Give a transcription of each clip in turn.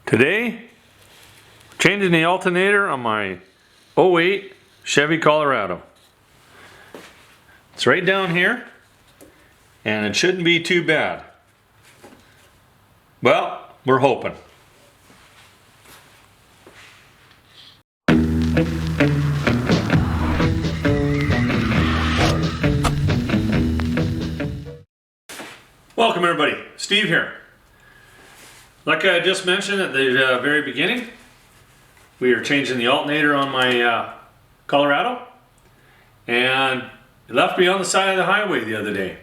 Today, changing the alternator on my '08 Chevy Colorado. It's right down here, and it shouldn't be too bad. Well, we're hoping. Welcome everybody, Steve here. Like I just mentioned at the very beginning, we are changing the alternator on my Colorado, and it left me on the side of the highway the other day.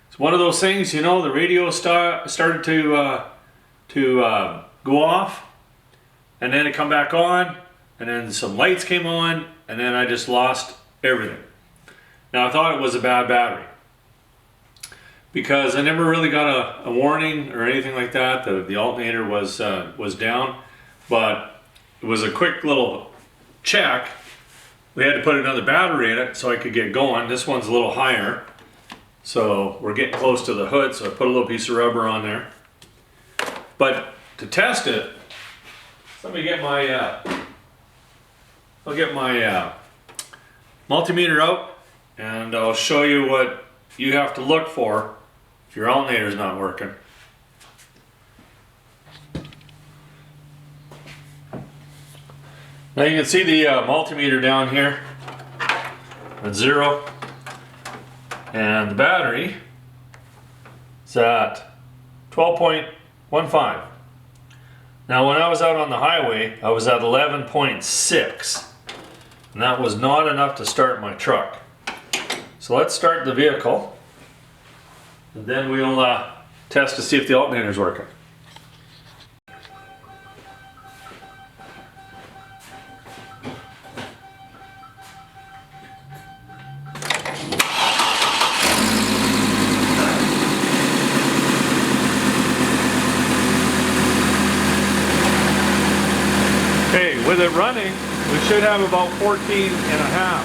It's one of those things, you know, the radio started to go off, and then it come back on, and then some lights came on, and then I just lost everything. Now I thought it was a bad battery, because I never really got a warning or anything like that. The alternator was down, but it was a quick little check. We had to put another battery in it so I could get going. This one's a little higher, so we're getting close to the hood, so I put a little piece of rubber on there. But to test it, let me get my multimeter out, and I'll show you what you have to look for if your alternator is not working. Now you can see the multimeter down here at 0, and the battery is at 12.15. Now when I was out on the highway, I was at 11.6, and that was not enough to start my truck. So let's start the vehicle, and then we'll test to see if the alternator is working. Okay, with it running, we should have about 14.5.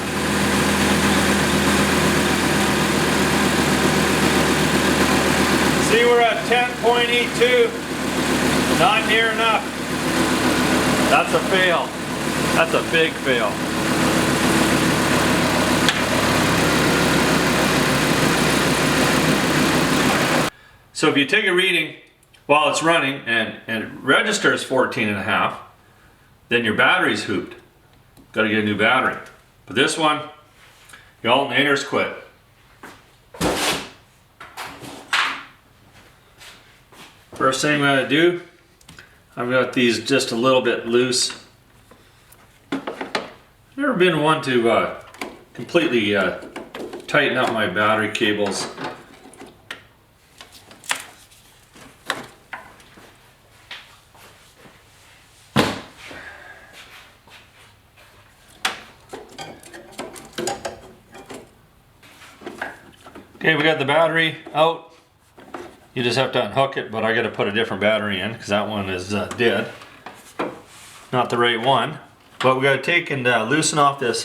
See, we're at 10.82, not near enough. That's a fail. That's a big fail. So if you take a reading while it's running and it registers 14.5, then your battery's hooped. Got to get a new battery. But this one, the alternator's quit. First thing I'm going to do, I've got these just a little bit loose. Never been one to completely tighten up my battery cables. Okay, we got the battery out. You just have to unhook it, but I got to put a different battery in because that one is dead. Not the right one. But we got to take and loosen off this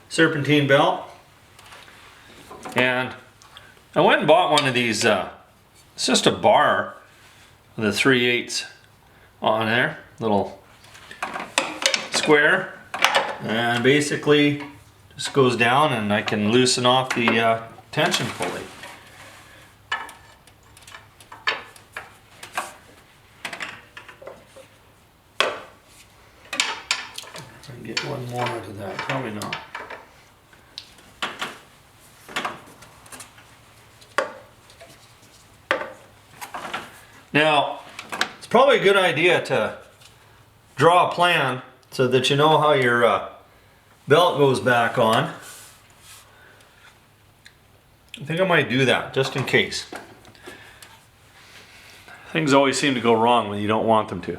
serpentine belt. And I went and bought one of these. It's just a bar with a 3/8 on there, little square, and basically just goes down, and I can loosen off the tension pulley. Get one more out of that, probably not. Now, it's probably a good idea to draw a plan so that you know how your belt goes back on. I think I might do that, just in case. Things always seem to go wrong when you don't want them to.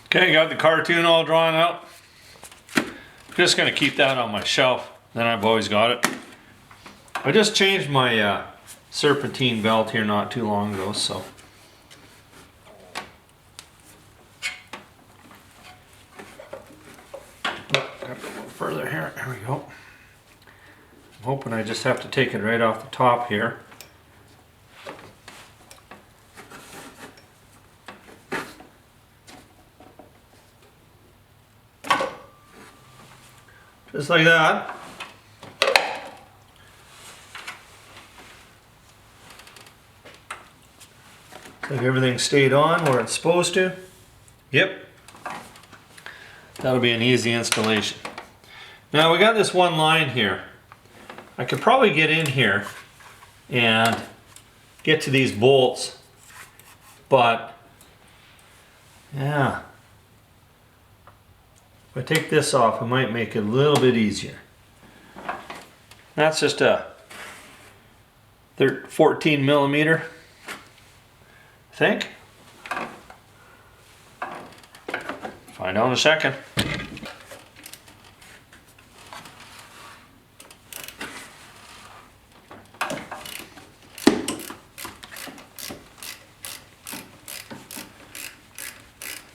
Okay, got the cartoon all drawn out. I'm just going to keep that on my shelf, then I've always got it. I just changed my serpentine belt here not too long ago, so. Got to go a little further here, there we go. I'm hoping I just have to take it right off the top here. Just like that. Like everything stayed on where it's supposed to. Yep. That'll be an easy installation. Now we got this one line here. I could probably get in here and get to these bolts, but yeah, if I take this off, it might make it a little bit easier. That's just a 14 millimeter, I think. Find out in a second.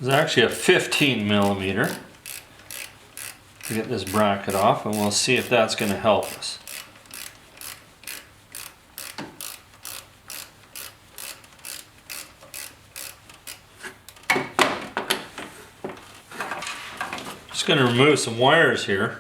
There's actually a 15 millimeter to get this bracket off, and we'll see if that's going to help us. Just going to remove some wires here.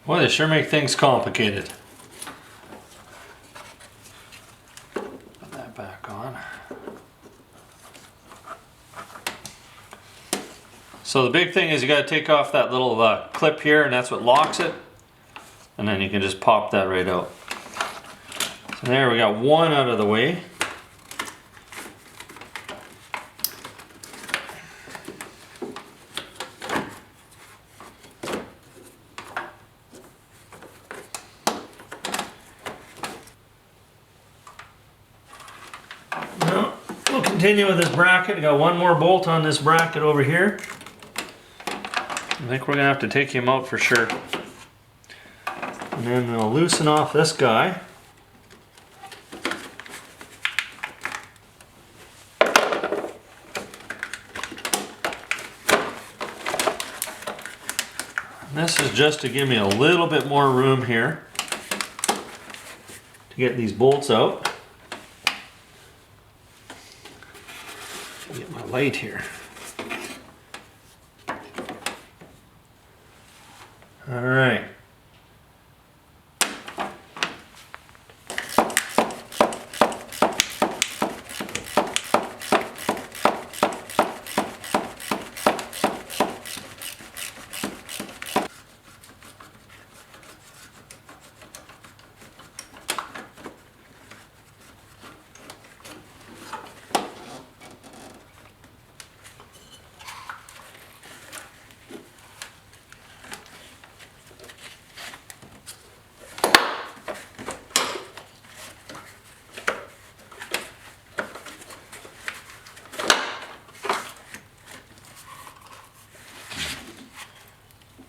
Boy, they sure make things complicated. Put that back on. So the big thing is you got to take off that little clip here, and that's what locks it. And then you can just pop that right out. So there, we got one out of the way. We'll continue with this bracket. I got one more bolt on this bracket over here. I think we're gonna have to take him out for sure. And then we'll loosen off this guy. And this is just to give me a little bit more room here to get these bolts out. Get my light here. All right.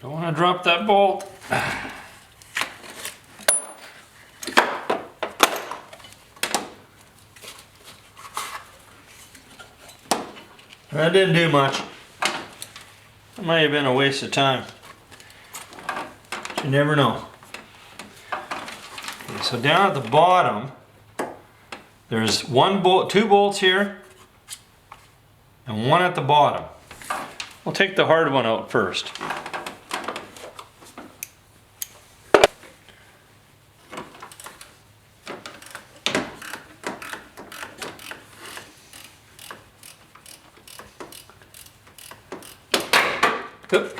Don't want to drop that bolt. That didn't do much. That might have been a waste of time. But you never know. Okay, so down at the bottom, there's one bolt, two bolts here, and one at the bottom. We'll take the hard one out first. Oop.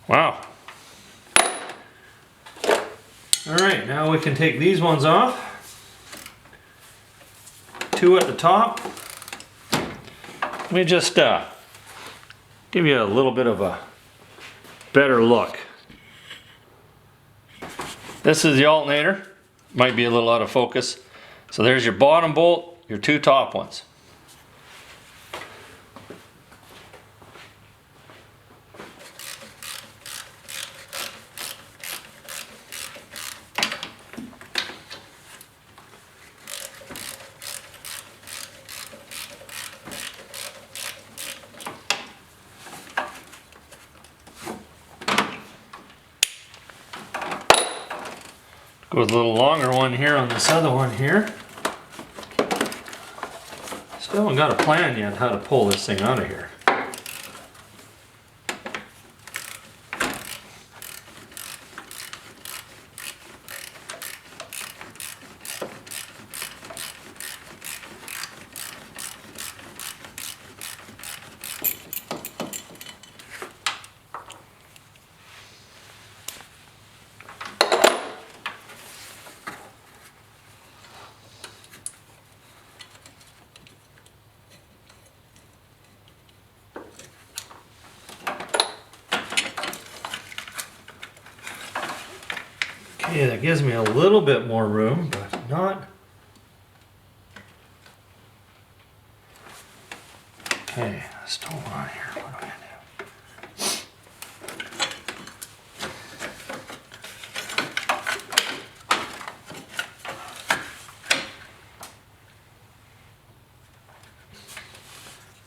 Wow. All right, now we can take these ones off. Two at the top. Let me just give you a little bit of a better look. This is the alternator. Might be a little out of focus. So there's your bottom bolt your two top ones. Go with a little longer one here on this other one here. Still haven't got a plan yet how to pull this thing out of here. Okay, that gives me a little bit more room, but not. Okay, still on here. What do I do?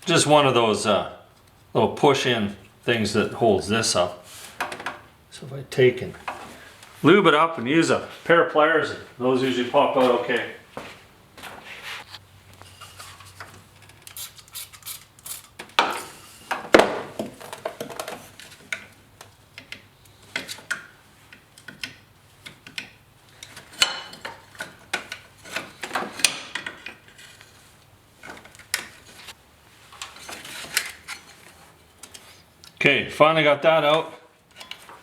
Just one of those little push-in things that holds this up. So if I take and lube it up and use a pair of pliers, those usually pop out okay. Okay, finally got that out.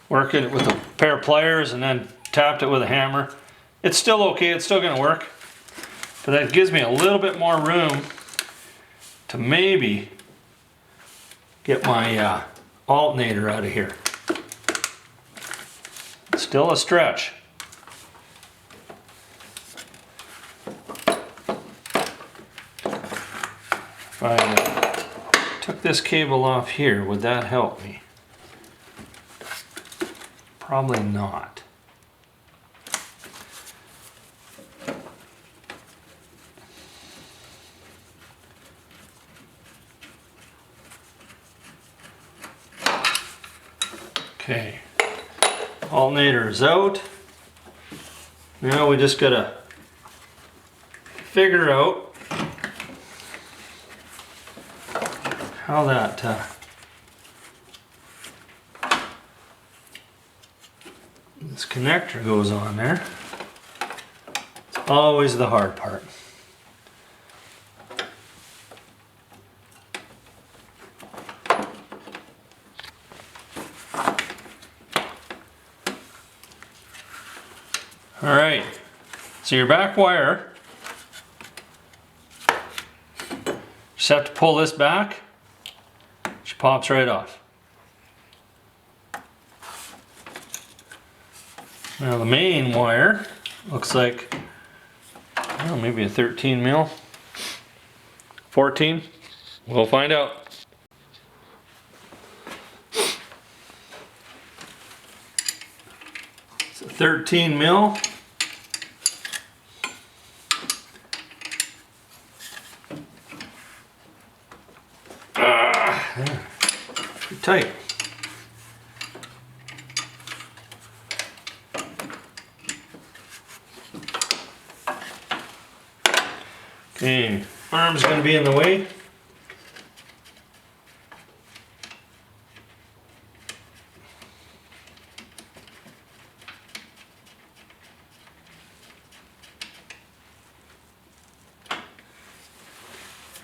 Working it with a pair of pliers and then tapped it with a hammer. It's still okay, it's still gonna work. But that gives me a little bit more room to maybe get my alternator out of here. It's still a stretch. If I took this cable off here, would that help me? Probably not. Okay, alternator is out. Now we just gotta figure out how that this connector goes on there. It's always the hard part. All right, so your back wire, just have to pull this back. She pops right off. Now the main wire looks like, well, maybe a 13 mil, 14. We'll find out. It's a 13 mil. Pretty tight. Okay, arm's going to be in the way.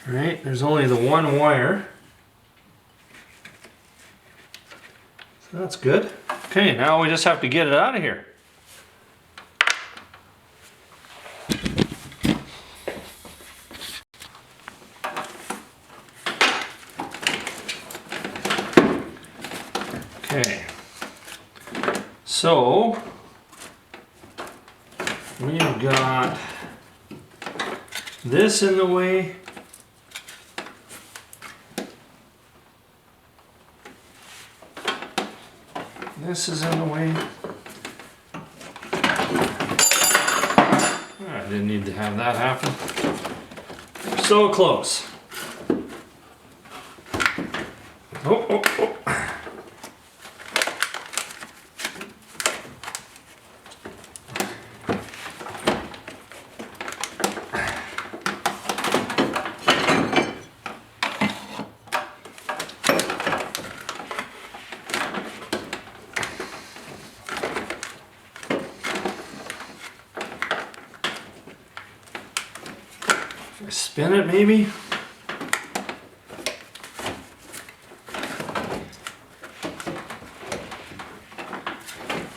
All right, there's only the one wire. So that's good. Okay, now we just have to get it out of here. Okay, so we've got this in the way. This is in the way. I didn't need to have that happen. So close. Oh, oh, oh. Spin it maybe.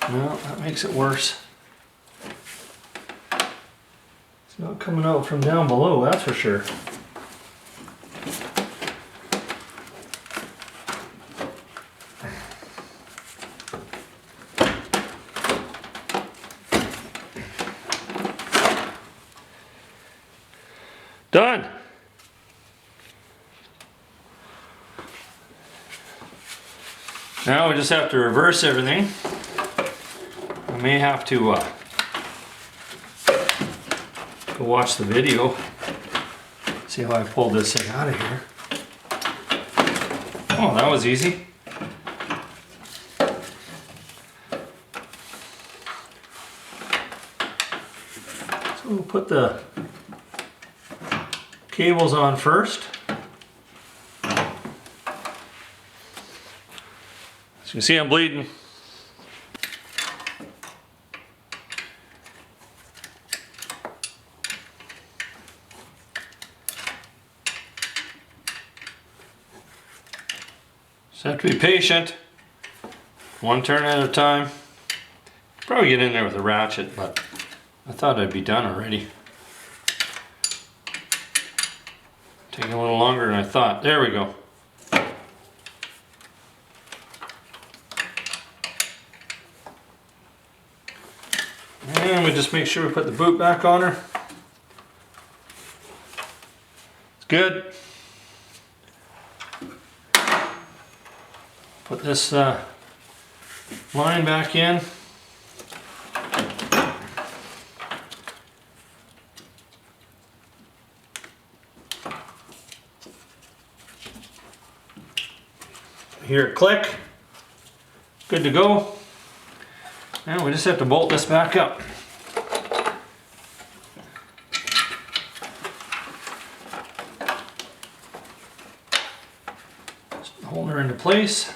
No, that makes it worse. It's not coming out from down below, that's for sure. Done. Now we just have to reverse everything. I may have to go watch the video, see how I pulled this thing out of here. Oh, that was easy. So we'll put the cables on first. As you can see, I'm bleeding. Just have to be patient. One turn at a time. Probably get in there with a ratchet, but I thought I'd be done already. Taking a little longer than I thought. There we go. And we just make sure we put the boot back on her. It's good. Put this line back in. Hear it click. Good to go. Now we just have to bolt this back up. Just hold her into place.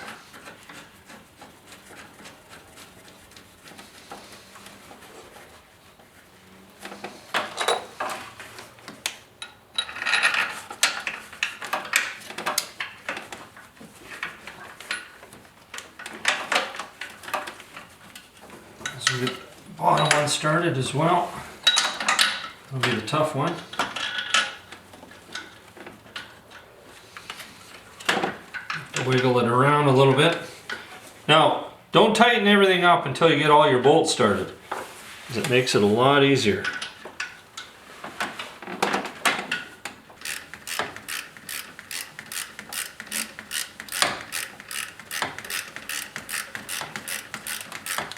So we get the bottom one started as well. That'll be the tough one. Wiggle it around a little bit. Now, don't tighten everything up until you get all your bolts started, because it makes it a lot easier.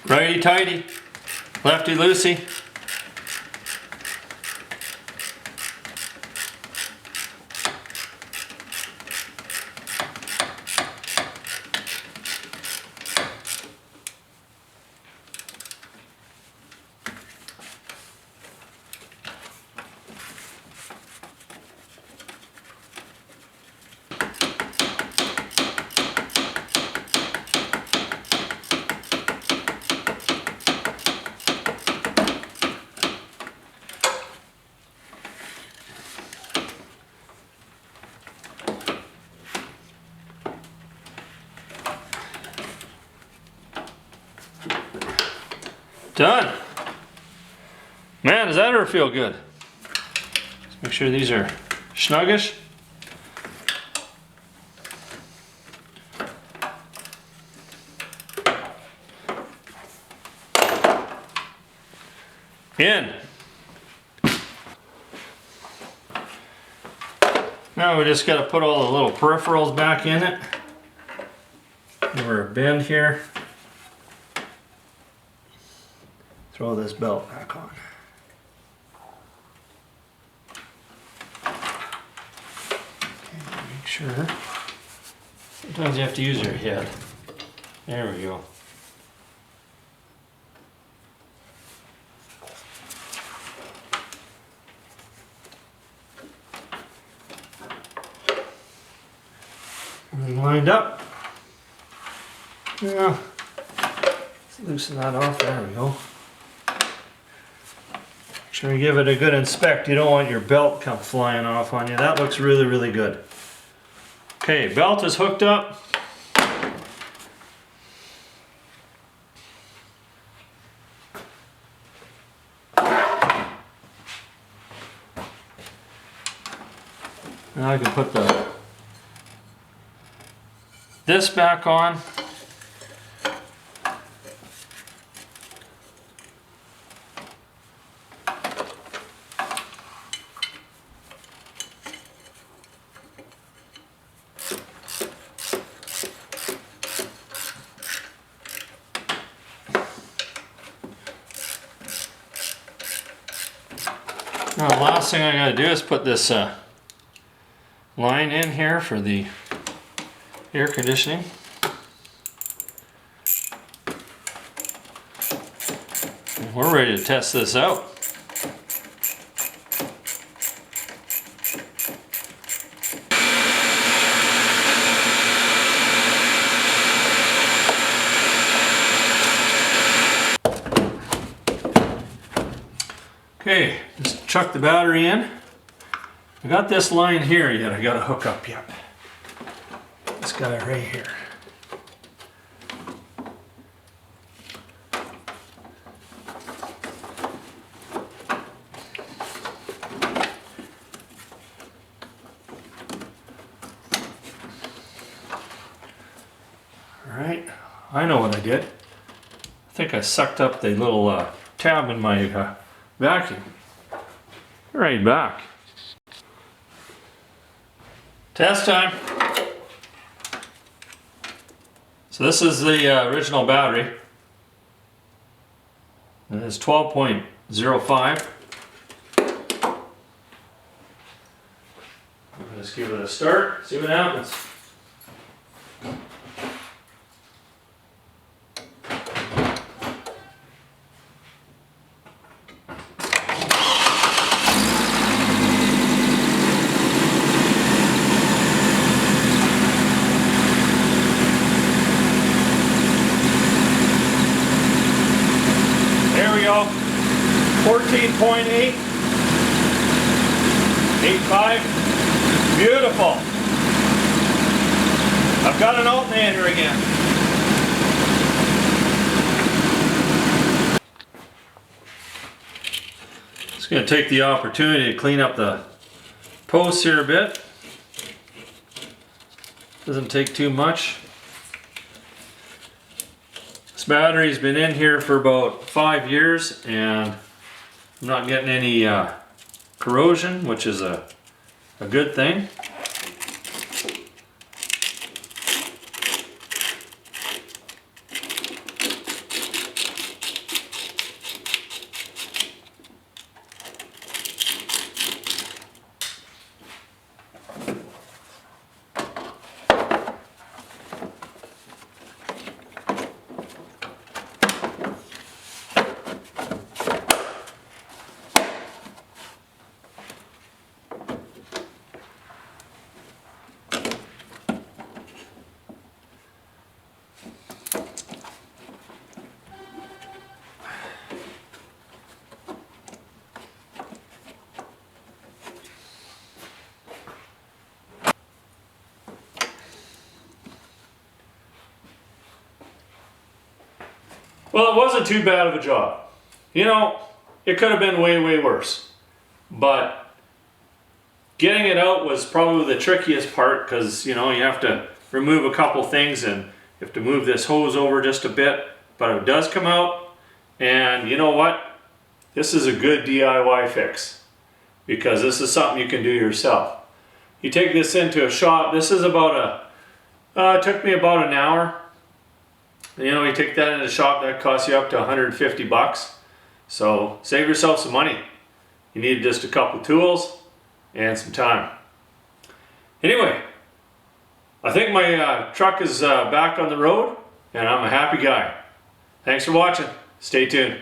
Righty tighty, lefty loosey. Done. Man, does that ever feel good? Let's make sure these are snuggish. In. Now we just got to put all the little peripherals back in it. Give her a bend here. Throw this belt back on. Okay, make sure. Sometimes you have to use your head. There we go. Everything lined up. Yeah. Let's loosen that off. There we go. Make sure you give it a good inspect. You don't want your belt come flying off on you. That looks really, really good. Okay, belt is hooked up. Now I can put this back on. Now the last thing I gotta do is put this line in here for the air conditioning. And we're ready to test this out. Okay, just chuck the battery in. I got this line here yet I gotta hook up yet. This guy right here. Alright, I know what I did. I think I sucked up the little tab in my vacuum. Right back. Test time. So this is the original battery. It is 12.05. Let's give it a start, see what happens. There we go. 14.8. 8.5. Beautiful. I've got an alternator again. Just going to take the opportunity to clean up the posts here a bit. Doesn't take too much. This battery's been in here for about 5 years and I'm not getting any corrosion, which is a good thing. Well, it wasn't too bad of a job. You know, it could have been way, way worse. But getting it out was probably the trickiest part because, you know, you have to remove a couple things and you have to move this hose over just a bit. But it does come out, and you know what? This is a good DIY fix because this is something you can do yourself. you take this into a shop. This is about it took me about an hour. You know, you take that in the shop, that costs you up to 150 bucks. So save yourself some money. You need just a couple tools and some time. Anyway, I think my truck is back on the road and I'm a happy guy. Thanks for watching. Stay tuned.